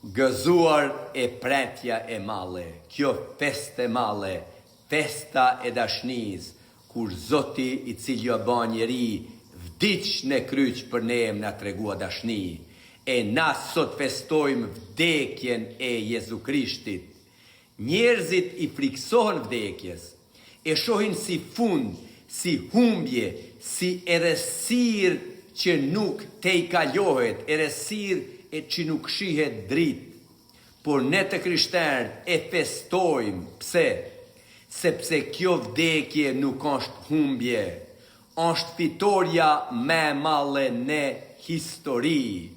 Gëzuar e pretja e male, kjo fest e male, festa e dashnis, kur Zoti i cili o ba njeri, vdiq në kryq për ne na tregua dashni, e na sot festojmë vdekjen e Jezu Krishtit. Njerëzit i friksohen vdekjes, e shohin si fund, si humbje, si errësirë që nuk te i kalohet, errësirë e që nuk shihet dritë. Por ne të krishterët e festojmë. Pse? Sepse kjo vdekje nuk është humbje, është fitoria me male në histori.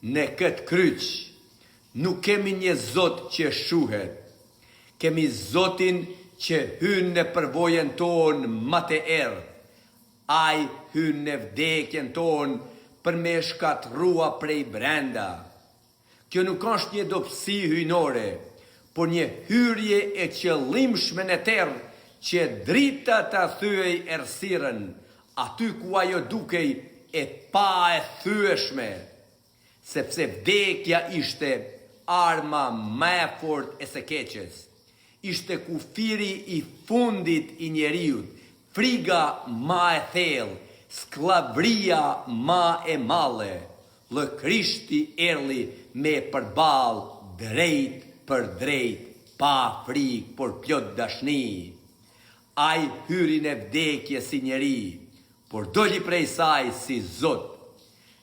Në këtë kryq nuk kemi një Zot që shuhet, kemi Zotin që hyn në përvojën tonë më të errët. Ai hyn në vdekjen tonë për me shkatrua prej brenda. Kjo nuk është një dobësi hyjnore, por një hyrje e qëllimshme në terr që drita ta thyej errësirën aty ku ajo dukej e pa e thyeshme, sepse vdekja ishte arma më e fortë e së keqes. Ishte kufiri i fundit i njeriut, friga ma e thellë, sklavria ma e male. Lë Krishti erdhi me përball drejt për drejt, pa frikë, por plot dashni. Ai hyri në vdekje si njeri, por doli prej saj si Zot.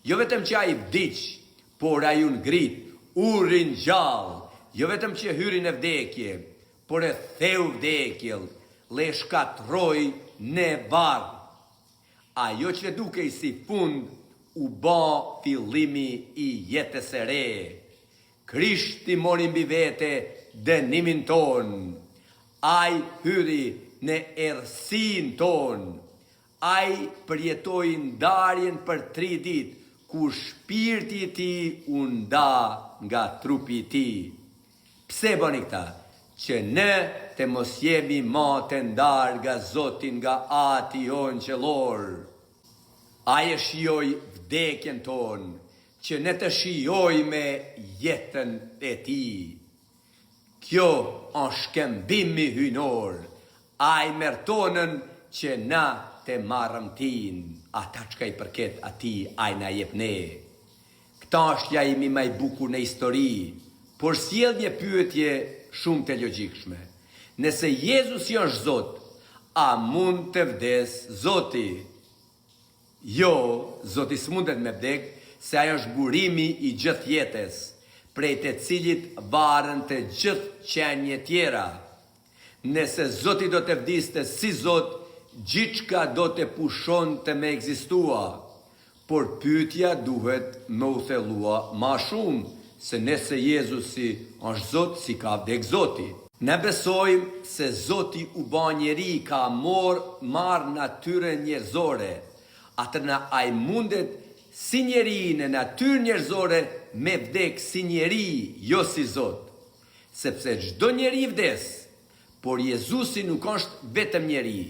Jo vetëm që ai vdiq, por ai u ngrit, u ringjall. Jo vetëm që hyri në vdekje, por e theu vdekjen, le shkatroi në varr. Ajo që dukej si fund, u ba fillimi i jetës së re. Krishti mori mbi vete dënimin ton. Ai hyri në errësinë ton. Ai përjetoi ndarjen për 3 ditë, kur shpirti i tij u nda nga trupi i tij. Pse bëni këta? Që ne të mos jemi më të ndarë nga Zoti, nga Ati jon qellor. Ai e shijoi vdekjen tonë, që ne të shijojmë jetën e tij. Kjo është shkëmbimi hyjnor. Ai merr tonën që na të marrëm tin, ata çka i përket atij, ai na jep ne. Këta është lajmi më i bukur në histori, por sjell një pyetje shumë të logjikshme. Nëse Jezusi është Zot, a mund të vdes Zoti? Jo, Zoti s'mundet me vdek, se ajo është burimi i gjithë jetës, prej të cilit varen të gjithë qenje tjera. Nëse Zoti do të vdiste si Zot, gjithçka do të pushon të me ekzistua. Por pyetja duhet me u thellua ma shumë, se nëse Jezusi është Zot, si ka vdek Zoti. Ne besojmë se Zoti u bë njeri, ka marr natyrën njerëzore. Atëna ai mundet si njeri në natyrë njerëzore me vdek si njeri, jo si Zot. Sepse çdo njeri vdes, por Jezusi nuk është vetëm njeri.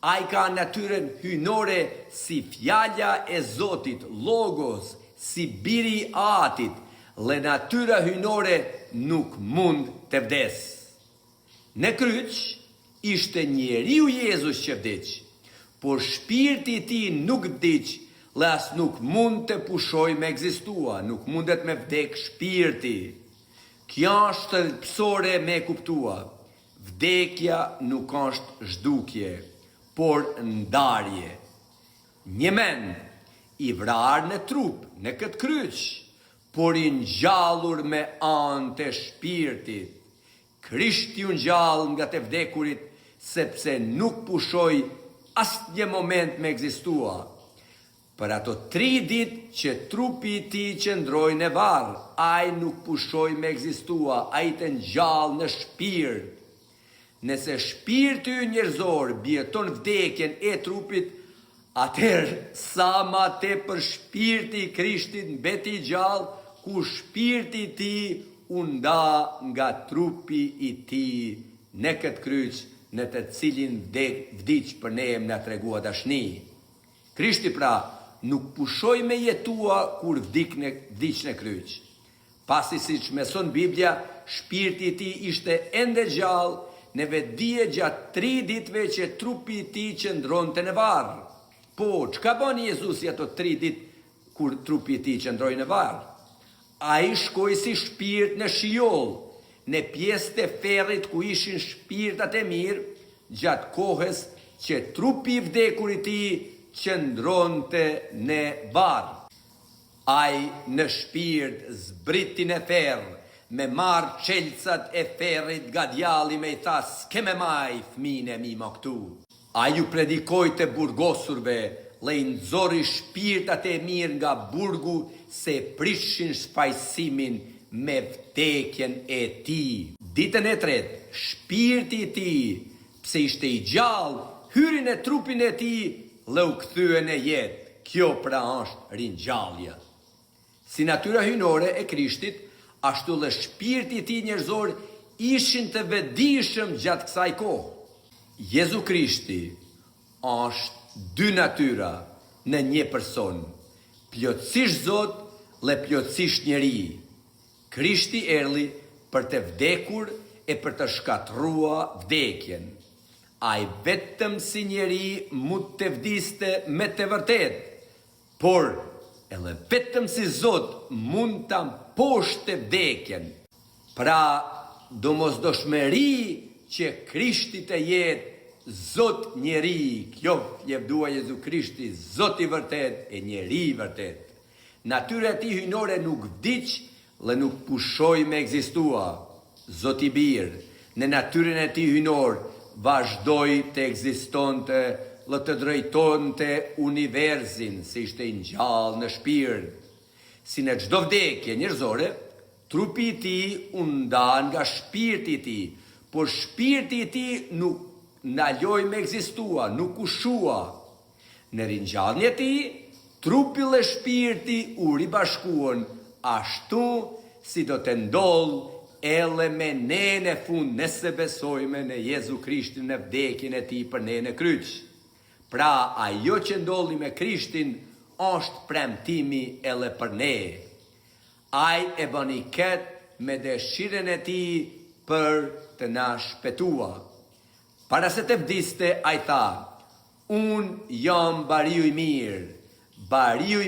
Ai ka natyrën hyjnore si fjala e Zotit, Logos, si biri i Atit. Dhe natyra hyjnore nuk mund të vdes. Në kryq ishte njeriu Jezus që vdiq, por shpirti i tij nuk vdiq, dhe as nuk mund të pushoj me ekzistua, nuk mundet me vdek shpirti. Kjo është thelbësore me kuptua. Vdekja nuk është zhdukje, por ndarje. Një mend i vrarë në trup, në këtë kryq, por i ngjallur me anë të shpirtit. Krishti u ngjall nga të vdekurit, sepse nuk pushoi asnjë moment me ekzistua. Për ato 3 ditë që trupi i tij qëndroi në varr, ai nuk pushoi me ekzistua, ai të ngjall në shpirt. Nëse shpirti i njerëzor bjeton vdekjen e trupit, atëherë sa ma tepër shpirti i Krishtit mbeti i gjallë, ku shpirti i tij u nda nga trupi i tij në këtë kryq, në të cilin vdiq për ne na tregua dashni. Krishti pra nuk pushoi me jetua kur vdiq në kryq. Pasi si që meson Biblia, shpirti i tij ishte ende gjallë, neve dije gjatë 3 ditëve që trupi i tij qëndronte në varr. Po, çka bani Jezusi ato 3 ditë kur trupi i tij qëndroi në varr? Ai shkoi si shpirt në shijoll, në pjesë të ferrit ku ishin shpirtat e mirë, gjatë kohës që trupi i vdekur i tij qëndronte në varr. Ai në shpirt zbriti në ferr, me marë qelcat e ferrit nga djalli me i tha, s'keme maj fëmijën e mi më këtu. Ai ju predikoj të burgosurve, le i nxori shpirtat e mirë nga burgu, se prishin shpajsimin me vdekjen e tij. Ditën e tretë, shpirti i tij, pse ishte i gjallë, hyri në trupin e tij, le u kthye në jetë. Kjo pra është ringjallja. Si natyra hyjnore e Krishtit, ashtu dhe shpirti i tij njerëzor ishin të vetëdijshëm gjatë kësaj kohë. Jezu Krishti është 2 natyra në një person, plotësisht Zot dhe plotësisht njeri. Krishti erdhi për të vdekur e për të shkatërruar vdekjen. Ai vetëm si njeri mund të vdiste me të vërtetë, por edhe vetëm si Zot mund ta mposhte vdekjen. Pra, domosdoshmëri që Krishti të jetë Zot njeri, kjo fjevdua Jezu Krishti, Zot i vërtet e njeri i vërtet. Natyra e tij hyjnore nuk vdiq dhe nuk pushoi me ekzistua. Zot i birë, në natyrën e tij hyjnor vazhdoi të ekzistonte dhe të drejtonte universin, si ishte i ngjallë në shpirt. Si në çdo vdekje njerëzore, trupi i tij u ndan nga shpirti i tij, por shpirti i tij nuk ndaloi me ekzistua, nuk ushua. Në ringjalljen e tij, trupi dhe shpirti u ribashkuan, ashtu si do të ndodhë edhe me ne në fund, nëse besojme në Jezu Krishtin, në vdekjen e tij për ne në kryq. Pra, ajo që ndodhi me Krishtin është premtimi edhe për ne. Ai e bëni këtë me dëshirën e tij për të na shpëtuar. Para se të vdiste, ai tha, unë jam bariu i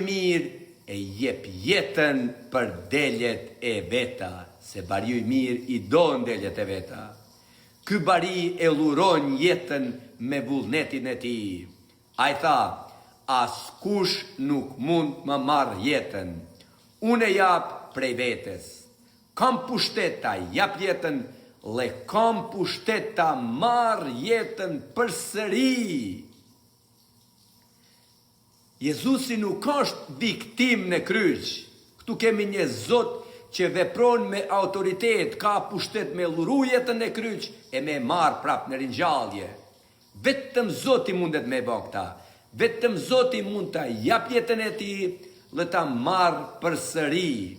mirë e jep jetën për deljet e veta, se bariu i mirë i don deljet e veta. Ky bari e luron jetën me vullnetin e tij. Ai tha, askush nuk mund më marr jetën. Unë e jap prej vetes. Kam pushtet ta jap jetën, dhe kam pushtet ta marr jetën përsëri. Jezusi nuk është viktim në kryq. Këtu kemi një Zot që vepron me autoritet, ka pushtet me luru jetën në kryq e me marr prap në ringjallje. Vetëm Zoti mundet me bë këta. Vetëm Zoti mund ta jap jetën e tij dhe ta marr përsëri.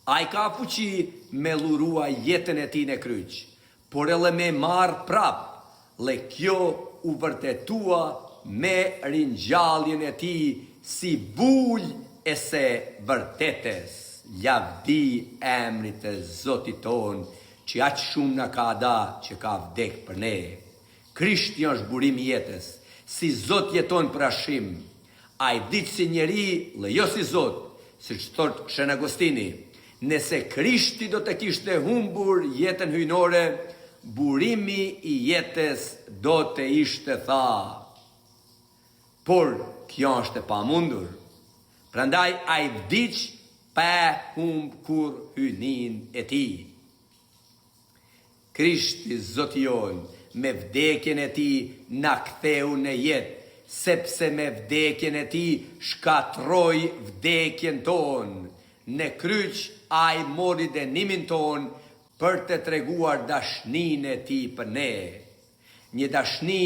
Ai ka fuqi me lurua jetën e tij në kryq, por edhe me marr prap, dhe kjo u vërtetua me ringjalljen e tij si vull e se vërtetes. Lavdi emrit të Zotit ton, që aq shumë na ka dha që ka vdek për ne. Krishti është burimi jetës, si Zot jeton për ashim. Ai vdiq si njeri dhe jo si Zot, siç thot Shën Agostini. Nëse Krishti do të kishte humbur jetën hyjnore, burimi i jetës do të ishte tha. Por kjo është e pamundur. Prandaj ai vdiq pa humb kur hyjnin e tij. Krishti Zoti jon, me vdekjen e tij na ktheu në jetë, sepse me vdekjen e tij shkatroi vdekjen tonë. Në kryq ai mori dënimin ton për të treguar dashninë e tij për ne. Një dashni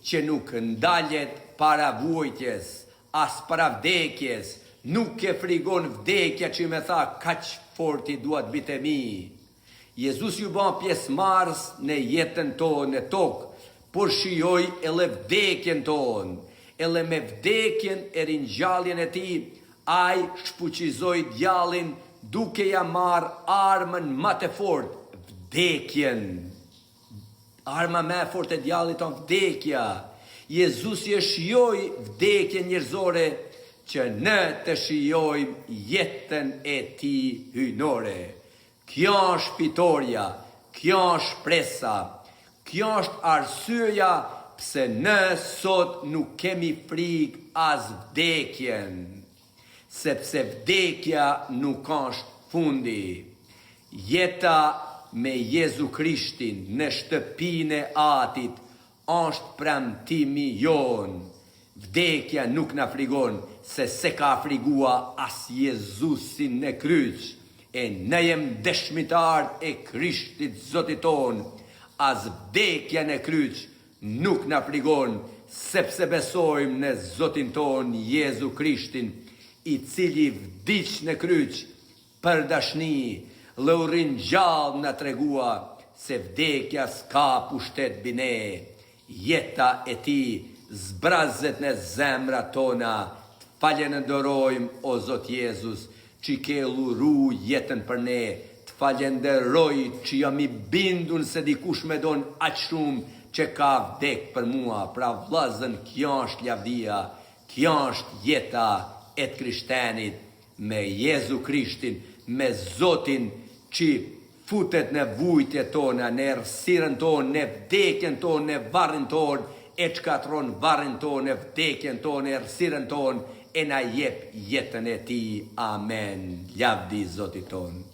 që nuk ndalet para vuajtjes, as para vdekjes, nuk e frigon vdekja që me tha kaq fort i duat bitë mi. Jezus ju bën pjesëmarrës në jetën tonë në tokë, por shijoi edhe vdekjen tonë, edhe me vdekjen e ringjalljen e tij, ai shfuqizoi djallin duke ja marr armën më të fortë, vdekjen. Arma më e fortë e djallit ton, vdekja. Jezusi e shijoi vdekjen njerëzore që ne të shijojmë jetën e tij hyjnore. Kjo është fitoria, kjo është shpresa, kjo është arsyeja pse ne sot nuk kemi frikë as vdekjen, sepse vdekja nuk është fundi. Jeta me Jezu Krishtin në shtëpinë e Atit është premtimi jon. Vdekja nuk na frigon, se ka frigua as Jezusin në kryq. E ne jem dëshmitar e Krishtit Zotit ton. As vdekja në kryq nuk na frigon, sepse besojmë në Zotin ton Jezu Krishtin, i cili vdiq në kryq për dashni, dhe u ringjall na tregua se vdekja s'ka pushtet mbi ne. Jeta e tij zbrazet në zemra tona. Të falenderojmë o Zot Jezus, që ke luru jetën për ne. Të falenderoj që jam i bindun se dikush me don aq shumë që ka vdek për mua. Pra vllazën, kjo është lavdia, kjo është jeta e të krishtenit me Jezu Krishtin, me Zotin që futet në vujtje tona, në errësirën tonë, në vdekjen tonë, në varrin tonë, e çkatron varrin tonë, në vdekjen tonë, errësirën tonë, e na jep jetën e tij. Amen. Lavdi Zotit ton.